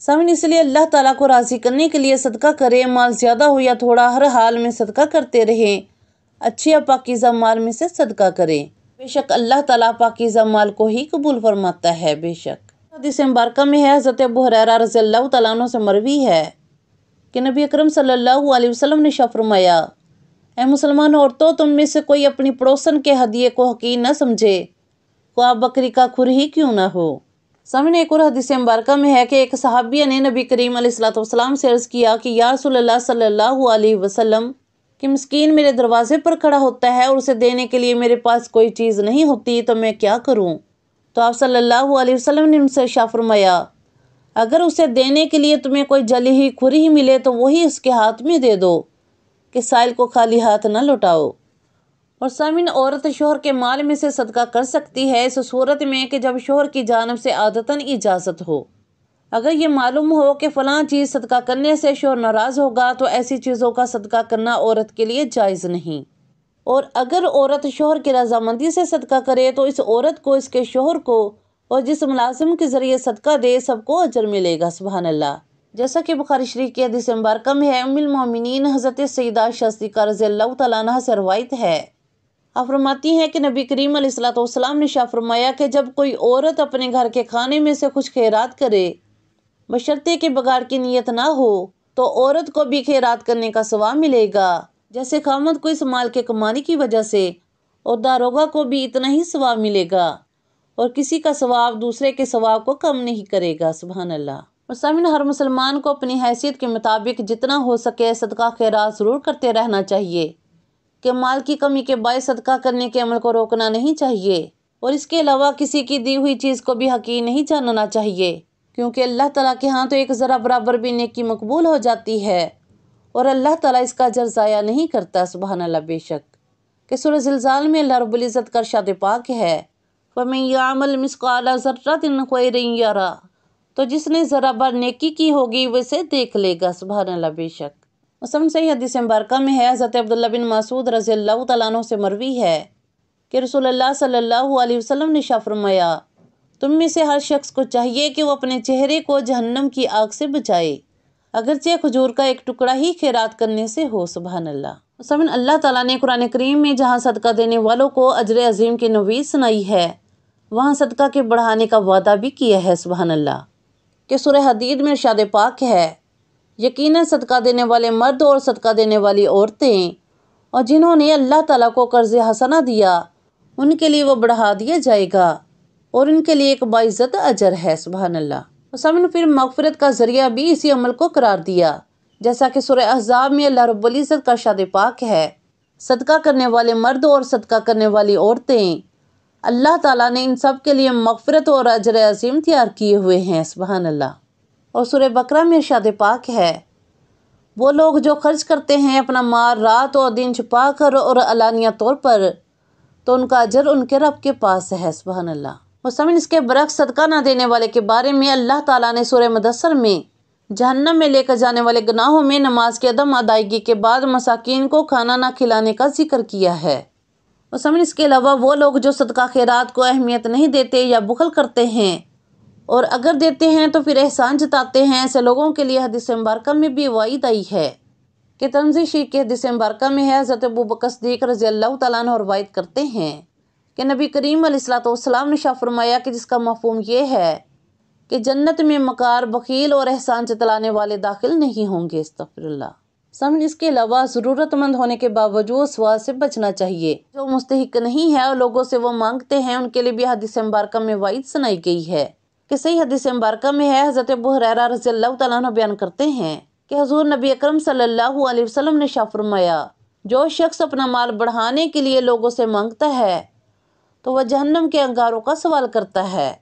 سامن اس لیے اللہ تعالیٰ کو راضی کرنے کے لیے صدقہ کریں، مال زیادہ ہو یا تھوڑا ہر حال میں صدقہ کرتے رہیں، اچھے اور پاکیزہ مال میں سے صدقہ کریں، بے شک اللہ تعالیٰ پاکیزہ مال کو ہی قبول فرماتا ہے۔ بے شک حدیث مبارکہ میں ہے، حضرت ابو ہریرہ رضی اللہ تعالیٰ عنہ سے مروی ہے کہ نبی اکرم صلی اللہ علیہ وسلم نے فرمایا، اے مسلمان عورتوں، تم میں سے کوئی اپنی پڑوسن کے ہدیے کو حقیر نہ سمجھے، خواہ بکری کا کھر ہی کیوں نہ ہو۔ سامنے ایک اور حدیث مبارکہ میں ہے کہ ایک صحابیہ نے نبی کریم علیہ السلام سے عرض کیا کہ یا رسول اللہ صلی اللہ علیہ وسلم، کہ مسکین میرے دروازے پر کھڑا ہوتا ہے اور اسے دینے کے لیے میرے پاس کوئی چیز نہیں ہوتی، تو میں کیا کروں؟ تو آپ صلی اللہ علیہ وسلم نے ان سے فرمایا، اگر اسے دینے کے لیے تمہیں کوئی جلی ہوئی کھری ہی ملے تو وہی اس کے ہاتھ میں دے دو، کہ سائل کو خالی ہاتھ نہ لوٹاؤ۔ اور سامعین، عورت شوہر کے مال میں سے صدقہ کر سکتی ہے اس صورت میں کہ جب شوہر کی جانب سے عادتاً اجازت ہو۔ اگر یہ معلوم ہو کہ فلاں چیز صدقہ کرنے سے شوہر ناراض ہوگا تو ایسی چیزوں کا صدقہ کرنا عورت کے لیے جائز نہیں۔ اور اگر عورت شوہر کی رضامندی سے صدقہ کرے تو اس عورت کو، اس کے شوہر کو اور جس ملازم کے ذریعے صدقہ دے سب کو اجر ملے گا۔ سبحان اللہ۔ جیسا کہ بخاری شریف کی حدیث مبارکہ میں ہے، ام المومنین حضرت سیدہ عائشہ صدیقہ رضی اللہ تعالیٰ عنہ سے روایت ہے، آپ فرماتی ہیں کہ نبی کریم علیہ السلام نے فرمایا کہ جب کوئی عورت اپنے گھر کے کھانے میں سے کچھ خیرات کرے بشرطے کہ بگاڑ کی نیت نہ ہو تو عورت کو بھی خیرات کرنے کا ثواب ملے گا جیسے خاوند کو اس مال کے کمانے کی وجہ سے، اور داروغہ کو بھی اتنا ہی ثواب ملے گا، اور کسی کا ثواب دوسرے کے ثواب کو کم نہیں کرے گا۔ سبحان اللہ۔ اور سامعین، ہر مسلمان کو اپنی حیثیت کے مطابق جتنا ہو سکے صدقہ خیرات ضرور کرتے رہنا چاہیے، کہ مال کی کمی کے باعث صدقہ کرنے کے عمل کو روکنا نہیں چاہیے، اور اس کے علاوہ کسی کی دی ہوئی چیز کو بھی حقیر نہیں جاننا چاہیے، کیونکہ اللہ تعالیٰ کے ہاں تو ایک ذرہ برابر بھی نیکی مقبول ہو جاتی ہے، اور اللہ تعالیٰ اس کا اجر ضائع نہیں کرتا۔ سبحان اللہ۔ بے شک کہ سورہ زلزال میں اللہ رب العزت کا ارشاد پاک ہے، فَمَن يَعْمَلْ مِثْقَالَ ذَرَّةٍ خَيْرًا يَرَهُ، تو جس نے ذرا بھر نیکی کی ہوگی وہ اسے دیکھ لے گا۔ سبحان اللہ۔ بے شک مسلم صحیح حدیث مبارکہ میں ہے، حضرت عبداللہ بن مسعود رضی اللہ تعالیٰ عنہ سے مروی ہے کہ رسول اللہ صلی اللہ علیہ وسلم نے فرمایا، تم میں سے ہر شخص کو چاہیے کہ وہ اپنے چہرے کو جہنم کی آگ سے بچائے، اگرچہ کھجور کا ایک ٹکڑا ہی خیرات کرنے سے ہو۔ سبحان اللہ۔ مسلم اللہ تعالیٰ نے قرآن کریم میں جہاں صدقہ دینے والوں کو اجر عظیم کی نوید سنائی ہے، وہاں صدقہ کے بڑھانے کا وعدہ بھی کیا ہے۔ سبحان اللہ۔ کہ سورہ حدید میں ارشاد پاک ہے، یقیناً صدقہ دینے والے مرد اور صدقہ دینے والی عورتیں اور جنہوں نے اللہ تعالیٰ کو قرض حسنہ دیا ان کے لیے وہ بڑھا دیا جائے گا اور ان کے لیے ایک باعزت اجر ہے۔ سبحان اللہ۔ سامنے پھر مغفرت کا ذریعہ بھی اسی عمل کو قرار دیا، جیسا کہ سورہ احزاب میں اللہ رب العزت کا ارشاد پاک ہے، صدقہ کرنے والے مرد اور صدقہ کرنے والی عورتیں اللہ تعالیٰ نے ان سب کے لیے مغفرت اور اجر عظیم تیار کیے ہوئے ہیں۔ سبحان اللہ۔ اور سورہ بقرہ میں ارشاد پاک ہے، وہ لوگ جو خرچ کرتے ہیں اپنا مال رات اور دن چھپا کر اور علانیہ طور پر، تو ان کا اجر ان کے رب کے پاس ہے۔ سبحان اللہ۔ اور سامعین، اس کے برعکس صدقہ نہ دینے والے کے بارے میں اللہ تعالیٰ نے سورہ مدثر میں جہنم میں لے کر جانے والے گناہوں میں نماز کی عدم ادائیگی کے بعد مساکین کو کھانا نہ کھلانے کا ذکر کیا ہے۔ اور سامعین، اس کے علاوہ وہ لوگ جو صدقہ خیرات کو اہمیت نہیں دیتے یا بخل کرتے ہیں، اور اگر دیتے ہیں تو پھر احسان جتاتے ہیں، ایسے لوگوں کے لیے حدیث مبارکہ میں بھی وعید آئی ہے کہ ترمذی شریف کی حدیث مبارکہ میں ہے، حضرت ابوبکر صدیق رضی اللہ تعالیٰ عنہ روایت کرتے ہیں کہ نبی کریم علیہ السلام نے فرمایا کہ جس کا مفہوم یہ ہے کہ جنت میں مکار، بخیل اور احسان جتلانے والے داخل نہیں ہوں گے۔ استغفر اللہ۔ سامنے اس کے علاوہ ضرورت مند ہونے کے باوجود سوال سے بچنا چاہیے، جو مستحق نہیں ہے اور لوگوں سے وہ مانگتے ہیں ان کے لیے بھی حدیث مبارکہ میں وعید سنائی گئی ہے۔ کہ صحیح حدیث مبارکہ میں ہے، حضرت ابو ہریرہ رضی اللہ تعالیٰ عنہ بیان کرتے ہیں کہ حضور نبی اکرم صلی اللہ علیہ وسلم نے فرمایا، جو شخص اپنا مال بڑھانے کے لیے لوگوں سے مانگتا ہے تو وہ جہنم کے انگاروں کا سوال کرتا ہے،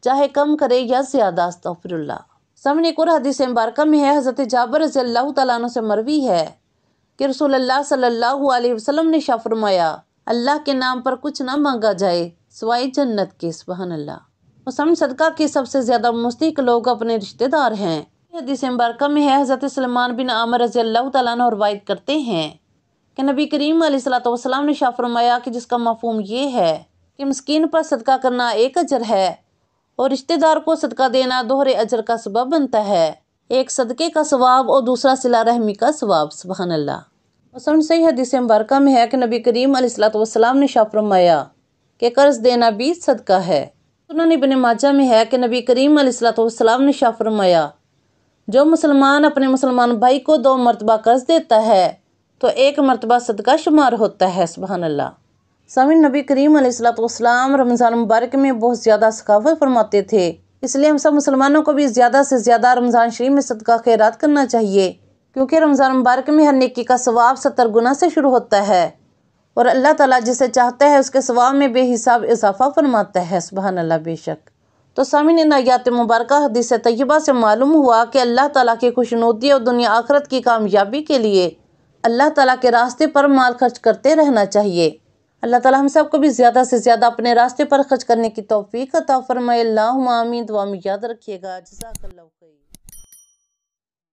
چاہے کم کرے یا زیادہ۔ استغفر اللہ۔ سامنے ایک اور حدیث مبارکہ میں ہے، حضرت جابر رضی اللہ تعالیٰ عنہ سے مروی ہے کہ رسول اللہ صلی اللہ علیہ وسلم نے فرمایا، اللہ کے نام پر کچھ نہ مانگا جائے سوائے جنت کے۔ سبحان اللہ۔ اور سامنے صدقہ کے سب سے زیادہ مستحق لوگ اپنے رشتہ دار ہیں۔ حدیث مبارکہ میں ہے، حضرت سلمان بن عامر رضی اللہ تعالیٰ عنہ روایت کرتے ہیں کہ نبی کریم علیہ السلام نے فرمایا کہ جس کا مفہوم یہ ہے کہ مسکین پر صدقہ کرنا ایک اجر ہے اور رشتہ دار کو صدقہ دینا دوہرے اجر کا سبب بنتا ہے، ایک صدقے کا ثواب اور دوسرا صلہ رحمی کا ثواب۔ سبحان اللہ۔ اور صحیح حدیث مبارکہ میں ہے کہ نبی کریم علیہ السلام نے ارشاد فرمایا کہ قرض دینا بھی صدقہ ہے۔ سنن ابن ماجہ میں ہے کہ نبی کریم علیہ السلام نے ارشاد فرمایا جو مسلمان اپنے مسلمان بھائی کو 2 مرتبہ قرض دیتا ہے تو 1 مرتبہ صدقہ شمار ہوتا ہے۔ سبحان اللہ۔ سامعین، نبی کریم علیہ السلام رمضان مبارک میں بہت زیادہ سخاوت فرماتے تھے، اس لیے ہم سب مسلمانوں کو بھی زیادہ سے زیادہ رمضان شریف میں صدقہ خیرات کرنا چاہیے، کیونکہ رمضان مبارک میں ہر نیکی کا ثواب 70 گنا سے شروع ہوتا ہے، اور اللہ تعالیٰ جسے چاہتا ہے اس کے ثواب میں بے حساب اضافہ فرماتا ہے۔ سبحان اللہ۔ بے شک۔ تو سامعین، ان آیات مبارکہ حدیث طیبہ سے معلوم ہوا کہ اللہ تعالیٰ کی خوشنودی اور دنیا آخرت کی کامیابی کے لیے اللہ تعالیٰ کے راستے پر مال خرچ کرتے رہنا چاہیے۔ اللہ تعالیٰ ہم سب کو بھی زیادہ سے زیادہ اپنے راستے پر خرچ کرنے کی توفیق عطا فرمائے۔ اللہم آمین۔ دعا میں یاد رکھیے گا۔ جزاک اللہ خیر۔